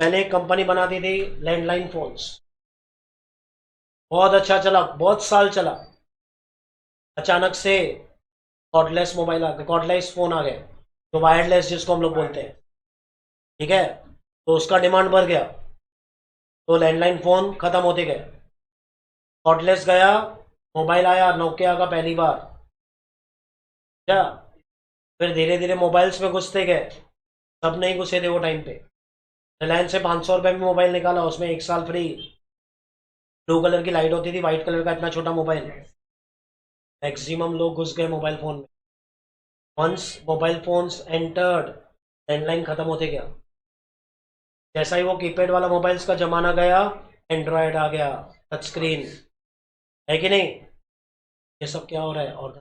पहले एक कंपनी बनाती थी लैंडलाइन फोन्स, बहुत अच्छा चला, बहुत साल चला। अचानक से कॉर्डलेस मोबाइल आ गए, कॉर्डलेस फोन आ गए, तो वायरलेस जिसको हम लोग बोलते हैं, ठीक है, तो उसका डिमांड बढ़ गया, तो लैंडलाइन फोन खत्म होते गए, कॉर्डलेस गया, मोबाइल आया नोकिया का पहली बार, क्या? फिर धीरे धीरे मोबाइल्स में घुसते गए, सब नहीं घुसे थे वो टाइम पे। रिलायंस से 500 रुपये में मोबाइल निकाला, उसमें 1 साल फ्री, ब्लू कलर की लाइट होती थी, व्हाइट कलर का इतना छोटा मोबाइल। मैक्सिमम लोग घुस गए मोबाइल फोन में। Once mobile phones entered, landline खत्म होते गया। जैसा ही वो कीपैड वाला मोबाइल्स का जमाना गया, एंड्रॉयड आ गया, टच स्क्रीन, है कि नहीं? ये सब क्या हो रहा है? और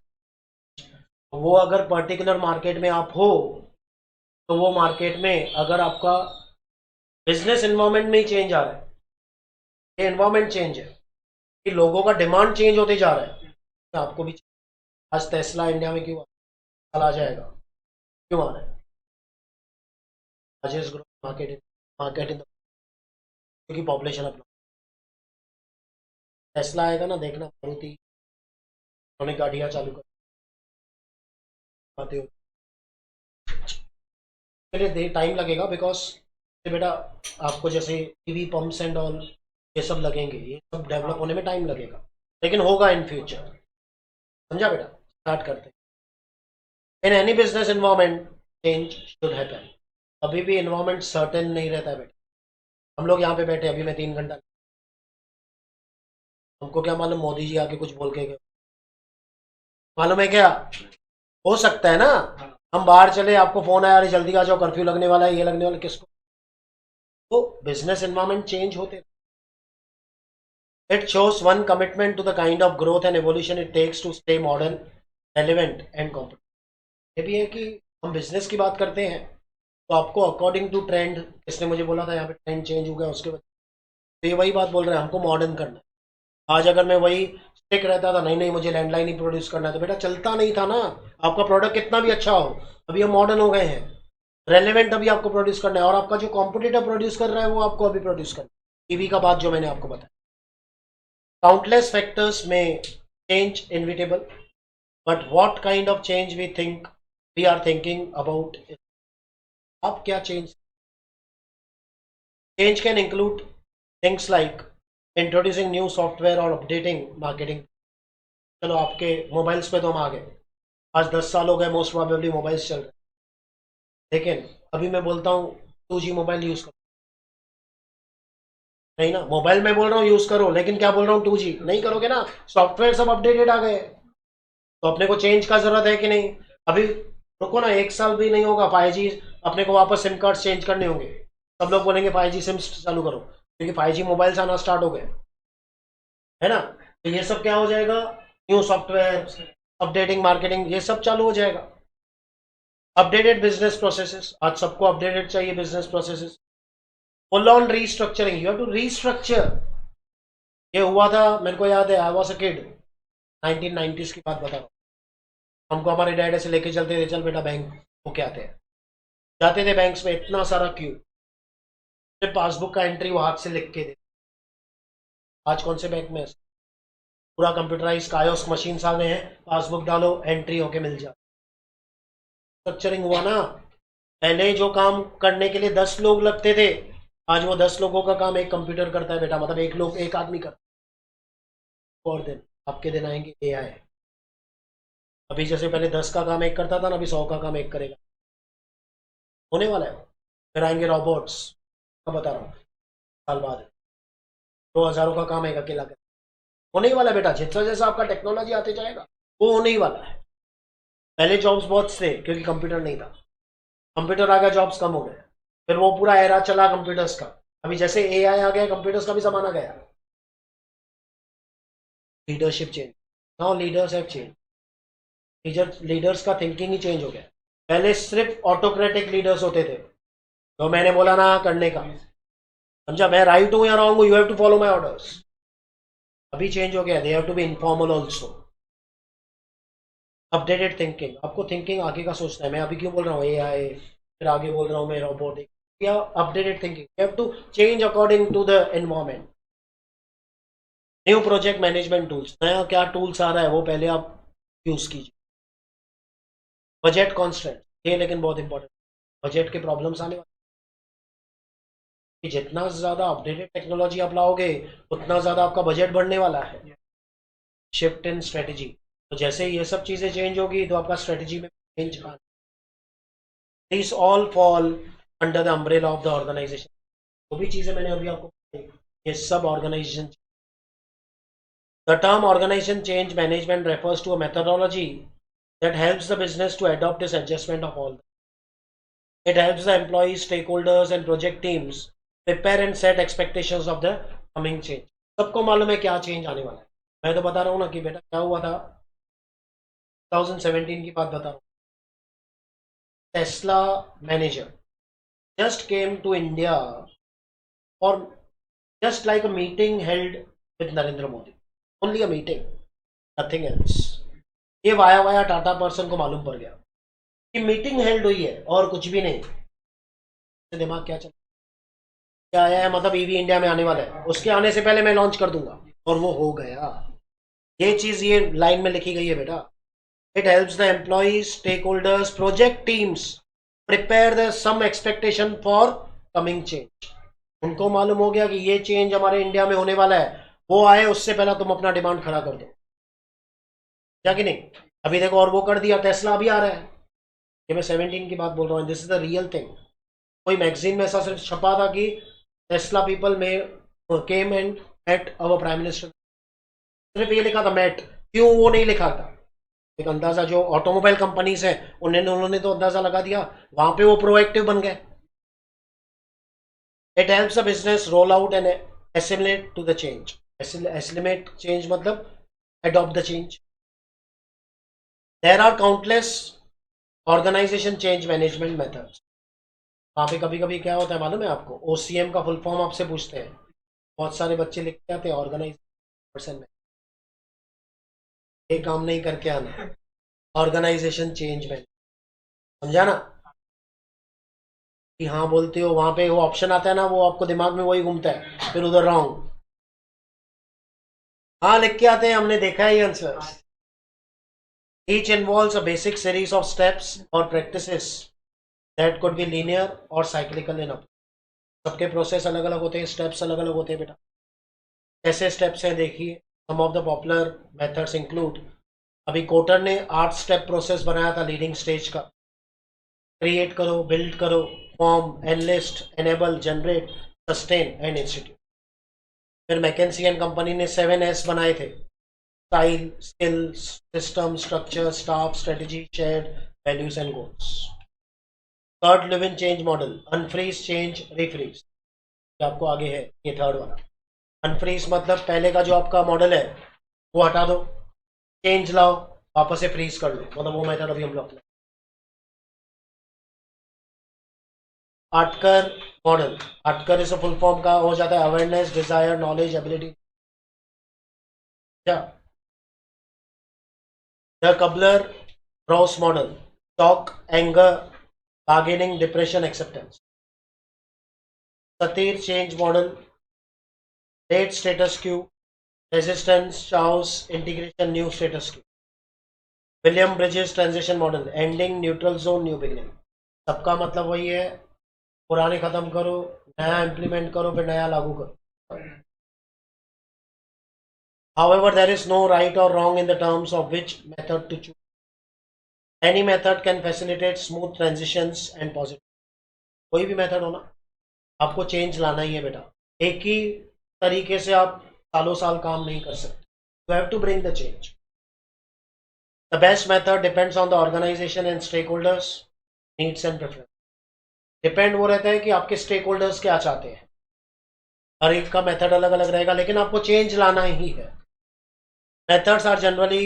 वो अगर पर्टिकुलर मार्केट में आप हो, तो वो मार्केट में अगर आपका बिजनेस एनवायरनमेंट में ही चेंज आ रहा है, ये एनवायरनमेंट चेंज है कि लोगों का डिमांड चेंज होते जा रहा है, तो आपको भी। आज टेस्ला इंडिया में क्यों आ जाएगा, क्यों आ रहा है? largest growth market in the, क्योंकि पॉपुलेशन अपना। टेस्ला आएगा ना, देखना, मारुति, उन्होंने गाड़ियां चालू कर पाते हो। के लिए टाइम लगेगा, बिकॉज बेटा आपको जैसे ईवी पंप्स एंड ऑल ये सब लगेंगे, ये सब डेवलप होने में टाइम लगेगा, लेकिन होगा इन फ्यूचर। समझा बेटा? स्टार्ट करते हैं। In any business environment change should happen. अभी भी इन्वायरमेंट सर्टेन नहीं रहता है बेटा। हम लोग यहाँ पे बैठे, अभी मैं 3 घंटा, हमको क्या मालूम मोदी जी आके कुछ बोल के गए, मालूम है क्या? हो सकता है ना हम बाहर चले, आपको फोन आया, अरे जल्दी आ जाओ, कर्फ्यू लगने वाला है, ये लगने वाला, किसको? तो बिजनेस एनवायरमेंट चेंज होते, it shows one commitment to the kind of growth and evolution it takes to stay modern, relevant and competitive. ये भी है कि हम बिजनेस की बात करते हैं तो आपको अकॉर्डिंग टू ट्रेंड, इसने मुझे बोला था यहाँ पे ट्रेंड चेंज हो गया उसके बाद, तो ये वही बात बोल रहे हैं, हमको मॉडर्न करना है। आज अगर मैं वही स्टिक रहता था, नहीं नहीं मुझे लैंडलाइन ही प्रोड्यूस करना है, तो बेटा चलता नहीं था ना। आपका प्रोडक्ट कितना भी अच्छा हो, अभी हम मॉडर्न हो गए हैं, रेलेवेंट अभी आपको प्रोड्यूस करना है, और आपका जो कॉम्पिटिटर प्रोड्यूस कर रहा है वो आपको अभी प्रोड्यूस करना है। ईवी का बात जो मैंने आपको बताया, काउंटलेस फैक्टर्स में change inevitable, but what kind of change we are thinking about. आप क्या change can include things like introducing new software और अपडेटिंग मार्केटिंग। चलो आपके मोबाइल्स पे तो हम आ गए, आज 10 साल हो गए मोस्ट प्रोबेबली मोबाइल्स चल रहे हैं, लेकिन अभी मैं बोलता हूँ 2G मोबाइल यूज करो, नहीं ना, मोबाइल में बोल रहा हूँ यूज करो, लेकिन क्या बोल रहा हूँ 2G नहीं करोगे ना, सॉफ्टवेयर सब अपडेटेड आ गए, तो अपने को चेंज का जरूरत है कि नहीं? अभी रुको ना, 1 साल भी नहीं होगा 5G, अपने को वापस सिम कार्ड चेंज करने होंगे, सब लोग बोलेंगे 5G सिम चालू करो, क्योंकि 5G मोबाइल आना स्टार्ट हो गए, है ना? तो ये सब क्या हो जाएगा, न्यू सॉफ्टवेयर, अपडेटिंग मार्केटिंग, ये सब चालू हो जाएगा। अपडेटेड बिजनेस प्रोसेसेस, आज सबको अपडेटेड चाहिए business processes. Full on restructuring, you have to restructure. ये हुआ था, मेरे को याद है, I was a kid, 1990s की बात बता रहा हूँ। हमको हमारे डैड ऐसे लेके चलते थे, चल बेटा बैंक होके आते हैं, जाते थे बैंक्स में, इतना सारा क्यू, फिर पासबुक का एंट्री वो हाथ से लिख के दे। आज कौन से बैंक में पूरा कंप्यूटराइज कायोस मशीन आ गए हैं, पासबुक डालो एंट्री होके मिल जाए। स्ट्रक्चरिंग हुआ ना, पहले जो काम करने के लिए 10 लोग लगते थे, आज वो 10 लोगों का काम एक कंप्यूटर करता है बेटा, मतलब एक आदमी करता है। और दिन आपके दिन आएंगे AI, अभी जैसे पहले 10 का काम एक करता था ना, अभी 100 का काम एक करेगा, होने वाला है। फिर आएंगे रोबोट्स, मैं बता रहा हूँ साल बाद 2000 का काम एक अकेला कर, होने ही वाला है बेटा, जितना जैसा आपका टेक्नोलॉजी आते जाएगा वो होने ही वाला है। पहले जॉब्स बहुत थे क्योंकि कंप्यूटर नहीं था, कंप्यूटर आ गया जॉब्स कम हो गए, फिर वो पूरा एरा चला कंप्यूटर्स का, अभी जैसे AI आ गया कंप्यूटर्स का भी जमाना गया। Leadership change, now leaders have change, leaders का थिंकिंग ही चेंज हो गया। पहले सिर्फ ऑटोक्रेटिक लीडर्स होते थे, तो मैंने बोला ना करने का, समझा, मैं राइट हूं या रॉन्ग हूं, you have to follow my orders. अभी चेंज हो गया, they have to be informal also. Updated thinking, आपको थिंकिंग आगे का सोचना है। मैं अभी क्यों बोल रहा हूँ AI, फिर आगे बोल रहा हूँ मैं रोबोटिक, या updated thinking, you have to change according to the environment. New project management tools, नया क्या टूल्स आ रहा है वो पहले आप यूज कीजिए। बजट कॉन्स्टेंट, ये लेकिन बहुत इंपॉर्टेंट, बजट के प्रॉब्लम्स आने वाले, कि जितना ज्यादा अपडेटेड टेक्नोलॉजी आप लाओगे उतना ज्यादा आपका बजट बढ़ने वाला है। शिफ्ट इन स्ट्रेटेजी, तो जैसे ये सब चीजें चेंज होगी तो आपका स्ट्रेटेजी में चेंज आना। This all fall under the umbrella of the organisation. वो भी चीजें मैंने अभी आपको बताई, ये सब organisation. The term organisation change management refers to a methodology that helps the business to adopt this adjustment of all. It helps the employees, stakeholders and project teams prepare and set expectations of the coming change. सबको मालूम है क्या change आने वाला है, मैं तो बता रहा हूँ ना कि बेटा क्या हुआ था, 2017 की बात बता रहा हूँ। Tesla manager just came to India for just like a meeting held with Narendra Modi, only a meeting, nothing else। ये वाया वाया टाटा पर्सन को मालूम पड़ गया कि मीटिंग हेल्ड हुई है और कुछ भी नहीं, दिमाग क्या चल क्या आया है, मतलब ईवी इंडिया में आने वाला है, उसके आने से पहले मैं लॉन्च कर दूंगा, और वो हो गया। ये चीज ये लाइन में लिखी गई है बेटा। It helps the employees, stakeholders, project teams prepare the some expectation for coming change. उनको मालूम हो गया कि ये चेंज हमारे इंडिया में होने वाला है, वो आए उससे पहले तुम अपना डिमांड खड़ा कर दो, क्या कि नहीं? अभी देखो, और वो कर दिया, टेस्ला अभी आ रहा है। ये मैं 17 की बात बोल रहा हूँ, this is the real thing. कोई मैगजीन में ऐसा सिर्फ छपा था कि टेस्ला पीपल में came and met our prime minister, सिर्फ ये लिखा था मेट, क्यों वो नहीं लिखा था। एक अंदाजा जो ऑटोमोबाइल कंपनीज है उन्होंने तो अंदाजा लगा दिया, वहां पे वो प्रोएक्टिव बन गए। It helps the business roll out and assimilate to the change. Assimilate change मतलब adopt the change. There are countless organization change management methods. वहाँ पे कभी कभी क्या होता है मालूम है आपको? OCM का फुल फॉर्म आपसे पूछते हैं, बहुत सारे बच्चे लिखते आते हैं ऑर्गेनाइजेशन में, ये काम नहीं करके आना, ऑर्गेनाइजेशन चेंज मैनेजमेंट, समझा ना? कि हाँ बोलते हो, वहां पे वो ऑप्शन आता है ना, वो आपको दिमाग में वही घूमता है, फिर उधर रॉन्ग। हाँ लिख के आते हैं, हमने देखा है ये answer. Each involves a basic series of steps or practices that could be linear or cyclical in approach. सबके प्रोसेस अलग अलग होते हैं, स्टेप्स अलग अलग होते हैं बेटा। कैसे स्टेप्स हैं देखिए, some of the popular methods include, अभी कोटर ने 8 स्टेप प्रोसेस बनाया था लीडिंग स्टेज का। क्रिएट करो, बिल्ड करो, form, enlist, enable, generate, sustain and institute. फिर मैकेंसी एंड कंपनी ने 7S बनाए थे, style, skills, system, structure, staff, strategy, shared values and goals. Third Lewin change model, unfreeze, change, refreeze, आपको आगे है ये थर्ड वाला। अनफ्रीज मतलब पहले का जो आपका मॉडल है वो हटा दो, चेंज लाओ, वापस से फ्रीज कर लो, मतलब वो मेथड अभी हम लोग अपना। आटकर मॉडल, आटकर इस फुल फॉर्म का हो जाता है awareness, desire, knowledge, ability. The Kubler Ross model, shock, anger, bargaining, depression, acceptance. Satir change model, date, status quo, resistance, chaos, integration, new status quo. William Bridges transition model, ending, neutral zone, new beginning. सबका मतलब वही है, पुराने खत्म करो, नया implement करो, फिर नया लागू करो। However, there is no right or wrong in the terms of which method to choose. Any method can facilitate smooth transitions and positive. कोई भी मेथड हो ना, आपको चेंज लाना ही है बेटा। एक ही तरीके से आप सालों साल काम नहीं कर सकते, you have to bring the change. The best method depends on the organization and stakeholders needs and preference. Depend वो रहता है कि आपके स्टेक होल्डर्स क्या चाहते हैं, हर एक का मेथड अलग अलग रहेगा, लेकिन आपको चेंज लाना ही है। Methods are generally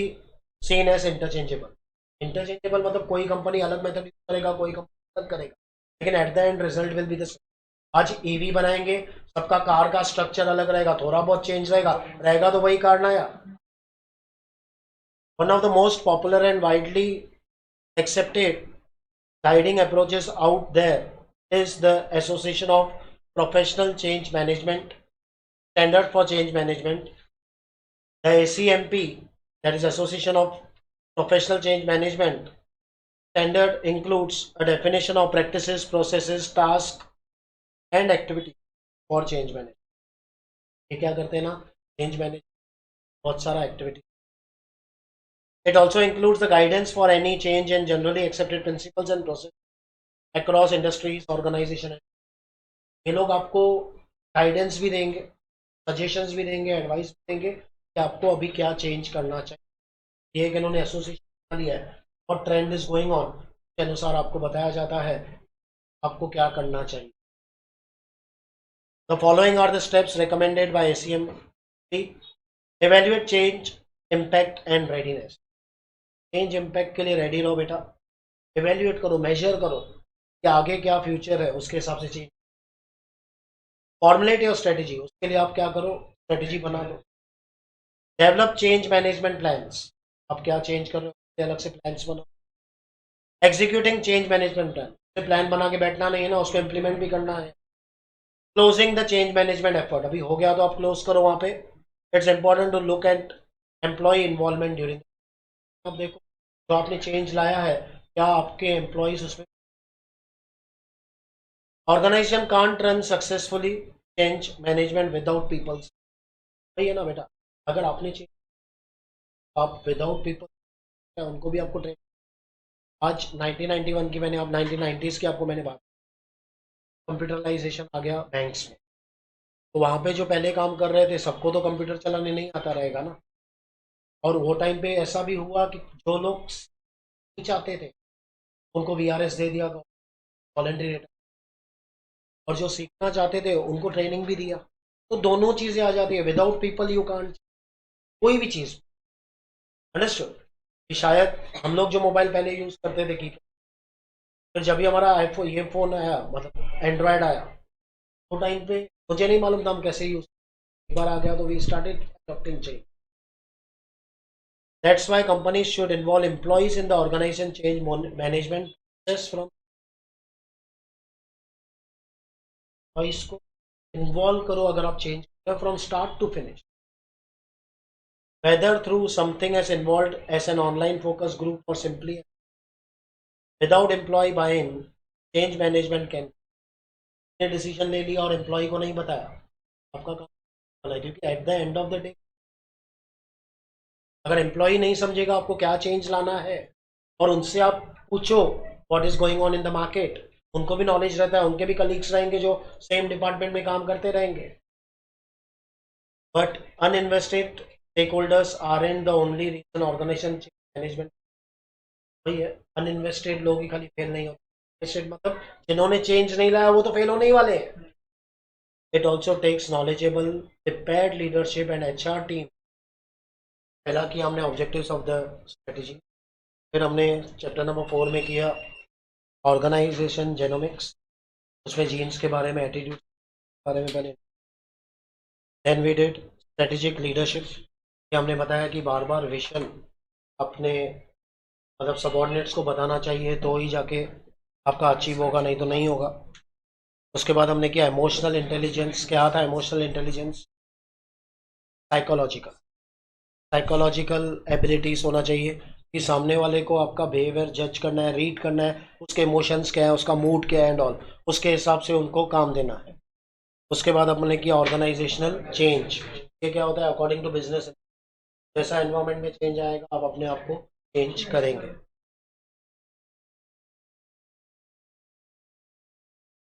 seen as interchangeable. Interchangeable मतलब कोई कंपनी अलग मेथड यूज करेगा, कोई कंपनी अलग करेगा, लेकिन at the end result will be the same. आज ईवी बनाएंगे, सबका कार का स्ट्रक्चर अलग रहेगा, थोड़ा बहुत चेंज रहेगा, रहेगा तो वही कार नया। One of the most popular and widely accepted guiding approaches out there is the Association of Professional Change Management, Standard for Change Management, the ACMP, that is Association of Professional Change Management. Standard includes a definition of practices, processes, tasks and activities for change management. ये क्या करते हैं ना, change manage, बहुत सारा activity. It also includes the guidance for any change and generally accepted principles and process across industries, organization. ये लोग आपको गाइडेंस भी देंगे, सजेशंस भी देंगे, एडवाइस भी देंगे कि आपको अभी क्या चेंज करना चाहिए। ये कि इन्होंने एसोसिएशन बना लिया है और ट्रेंड इज गोइंग ऑन के अनुसार आपको बताया जाता है आपको क्या करना चाहिए। The following are the steps recommended by ACM: evaluate change impact and readiness. Change impact के लिए रेडी रहो बेटा, इवैल्यूएट करो, मेजर करो कि आगे क्या फ्यूचर है, उसके हिसाब से चेंज। फॉर्मुलेट योर स्ट्रेटेजी, उसके लिए आप क्या करो, स्ट्रेटेजी बना लो। डेवलप चेंज मैनेजमेंट प्लान्स, आप क्या चेंज कर रहे हो, अलग से प्लान्स बनाओ। एग्जीक्यूटिंग चेंज मैनेजमेंट प्लान बना के बैठना नहीं है ना, उसको इम्प्लीमेंट भी करना है। Closing the change management effort, अभी हो गया तो आप क्लोज करो वहां पे। It's important to look at employee involvement during. अब देखो, जो आपने चेंज लाया है, क्या आपके एम्प्लॉयज उसमें organisation can't run successfully change management without people. सही है ना बेटा, अगर आपने चेंज आप विदाउट पीपल, उनको भी आपको ट्रेन। आज 1991 की मैंने, आप 1990s की आपको मैंने बात, कंप्यूटराइजेशन आ गया बैंक्स में, तो वहां पे जो पहले काम कर रहे थे सबको तो कंप्यूटर चलाने नहीं आता रहेगा ना। और वो टाइम पे ऐसा भी हुआ कि जो लोग नहीं चाहते थे उनको वीआरएस दे दिया, वॉलंटरी रिटर्न, और जो सीखना चाहते थे उनको ट्रेनिंग भी दिया। तो दोनों चीजें आ जाती है, विदाउट पीपल यू कांट कोई भी चीज। अंडरस्टूड। शायद हम लोग जो मोबाइल पहले यूज करते थे की, फिर जब भी हमारा आईफोन, ये फोन आया, मतलब एंड्रॉयड आया, तो टाइम पे मुझे नहीं मालूम था हम कैसे यूज, एक बार आ गया तो we started adopting change. That's why companies should involve employees in the organisation change management process from, इसको इन्वॉल्व करो अगर आप change from start to finish, whether through something as involved as an online focus group or simply without employee buy-in, change management can, decision ले लिया और employ को नहीं बताया, आपका काम है, क्योंकि at the end of the day अगर एम्प्लॉय नहीं समझेगा आपको क्या चेंज लाना है, और उनसे आप पूछो what is going on in the market, उनको भी नॉलेज रहता है, उनके भी कलीग्स रहेंगे जो सेम डिपार्टमेंट में काम करते रहेंगे। But uninvested stakeholders are in the only reason organisation management, वही है, अनइन्वेस्टेड लोग ही खाली फेल नहीं होते, इन्वेस्टेड मतलब जिन्होंने चेंज नहीं लाया वो तो फेल होने ही वाले हैं। It also takes knowledgeable prepared leadership and HR team. पहला किया हमने ऑब्जेक्टिव्स ऑफ द स्ट्रेटेजी, फिर हमने चैप्टर नंबर 4 में किया ऑर्गेनाइजेशन जेनोमिक्स, उसमें जीन्स के बारे में, एटीट्यूड के बारे में पहले, then we did strategic leadership, हमने बताया कि बार बार विजन अपने मतलब सबॉर्डिनेट्स को बताना चाहिए तो ही जाके आपका अचीव होगा, नहीं तो नहीं होगा। उसके बाद हमने किया इमोशनल इंटेलिजेंस। क्या था emotional intelligence? Psychological, psychological abilities होना चाहिए कि सामने वाले को आपका बिहेवियर जज करना है, रीड करना है, उसके इमोशंस क्या है, उसका मूड क्या है एंड ऑल, उसके हिसाब से उनको काम देना है। उसके बाद हमने किया ऑर्गेनाइजेशनल चेंज, ये क्या होता है? अकॉर्डिंग टू बिजनेस, जैसा एनवायरनमेंट में चेंज आएगा आप अपने आप को चेंज करेंगे।